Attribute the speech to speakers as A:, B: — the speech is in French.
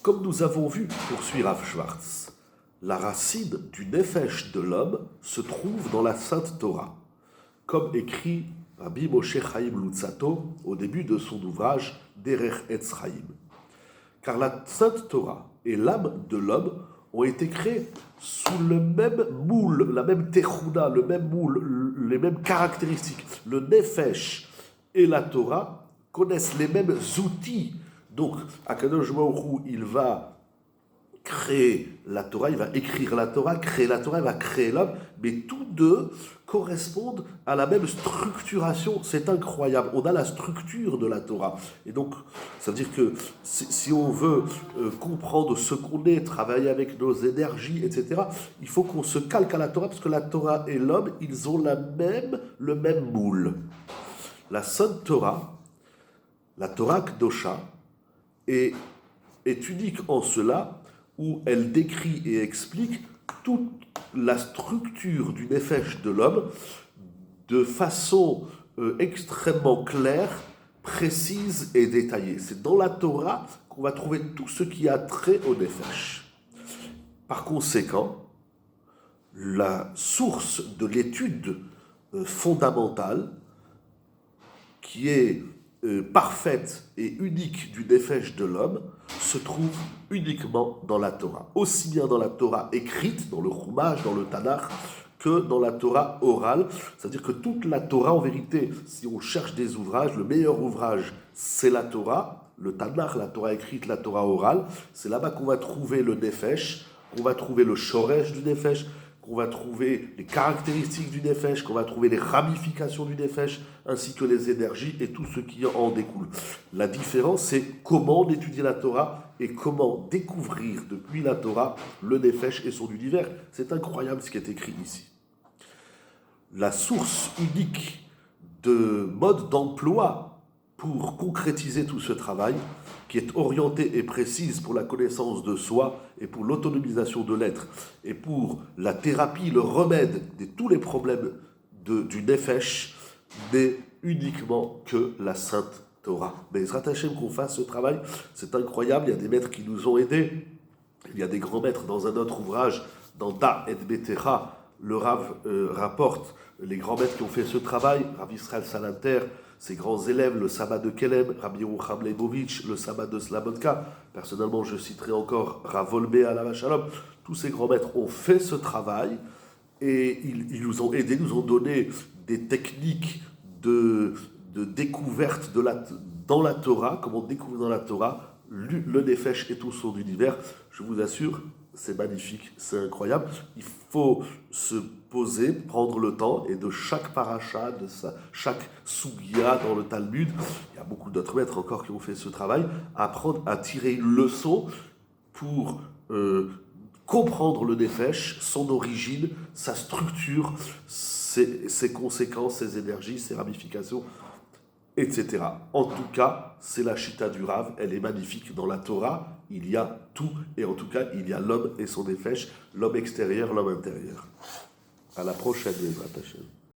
A: Comme nous avons vu, poursuit Rav Schwartz, la racine du nefesh de l'homme se trouve dans la Sainte Torah, comme écrit Rabbi Moshe Chaim Luzzatto au début de son ouvrage Derech Etz Chaim. Car la Sainte Torah et l'âme de l'homme ont été créés sous le même moule, la même techouna, le même moule, les mêmes caractéristiques. Le nefesh et la Torah connaissent les mêmes outils. Donc, Akadosh Baruch Hu, il va créer la Torah, il va écrire la Torah, créer la Torah, il va créer l'homme, mais tous deux correspondent à la même structuration. C'est incroyable. On a la structure de la Torah. Et donc, ça veut dire que si on veut comprendre ce qu'on est, travailler avec nos énergies, etc., il faut qu'on se calque à la Torah, parce que la Torah et l'homme, ils ont le même moule. La Sainte Torah, la Torah Kdosha, est unique en cela où elle décrit et explique toute la structure du nefesh de l'homme de façon extrêmement claire, précise et détaillée. C'est dans la Torah qu'on va trouver tout ce qui a trait au nefesh. Par conséquent, la source de l'étude fondamentale, qui est parfaite et unique du nefesh de l'homme, se trouve uniquement dans la Torah. Aussi bien dans la Torah écrite, dans le Chumash, dans le Tanakh, que dans la Torah orale. C'est-à-dire que toute la Torah, en vérité, si on cherche des ouvrages, le meilleur ouvrage, c'est la Torah, le Tanakh, la Torah écrite, la Torah orale. C'est là-bas qu'on va trouver le nefesh, qu'on va trouver le shoresh du nefesh, qu'on va trouver les caractéristiques du nefesh, qu'on va trouver les ramifications du nefesh, ainsi que les énergies et tout ce qui en découle. La différence, c'est comment étudier la Torah et comment découvrir depuis la Torah le nefesh et son univers. C'est incroyable ce qui est écrit ici. La source unique de mode d'emploi pour concrétiser tout ce travail, qui est orientée et précise pour la connaissance de soi et pour l'autonomisation de l'être et pour la thérapie, le remède de tous les problèmes du nefesh, n'est uniquement que la Sainte Torah. Mais Ezrat Hashem qu'on fasse ce travail, c'est incroyable. Il y a des maîtres qui nous ont aidés. Il y a des grands maîtres dans un autre ouvrage, dans Da et Betera, le Rav rapporte les grands maîtres qui ont fait ce travail, Rav Israël Salanter, ses grands élèves, le Sabbat de Kelem, Rabbi Yerucham Leibovitch, le Sabbat de Slabodka. Personnellement, je citerai encore Rav Olbe Alav Shalom. Tous ces grands maîtres ont fait ce travail et ils nous ont aidés, nous ont donné des techniques de découverte dans la Torah, comment découvrir dans la Torah le nefesh et tout son univers. Je vous assure, c'est magnifique, c'est incroyable. Il faut se poser, prendre le temps, et de chaque paracha, chaque sugya dans le Talmud, il y a beaucoup d'autres maîtres encore qui ont fait ce travail, apprendre à tirer une leçon pour comprendre le nefesh, son origine, sa structure, ses conséquences, ses énergies, ses ramifications, etc. En tout cas, c'est la Shita du Rav, elle est magnifique. Dans la Torah, il y a tout, et en tout cas, il y a l'homme et son nefesh, l'homme extérieur, l'homme intérieur. À la prochaine, Ezrat Hashem.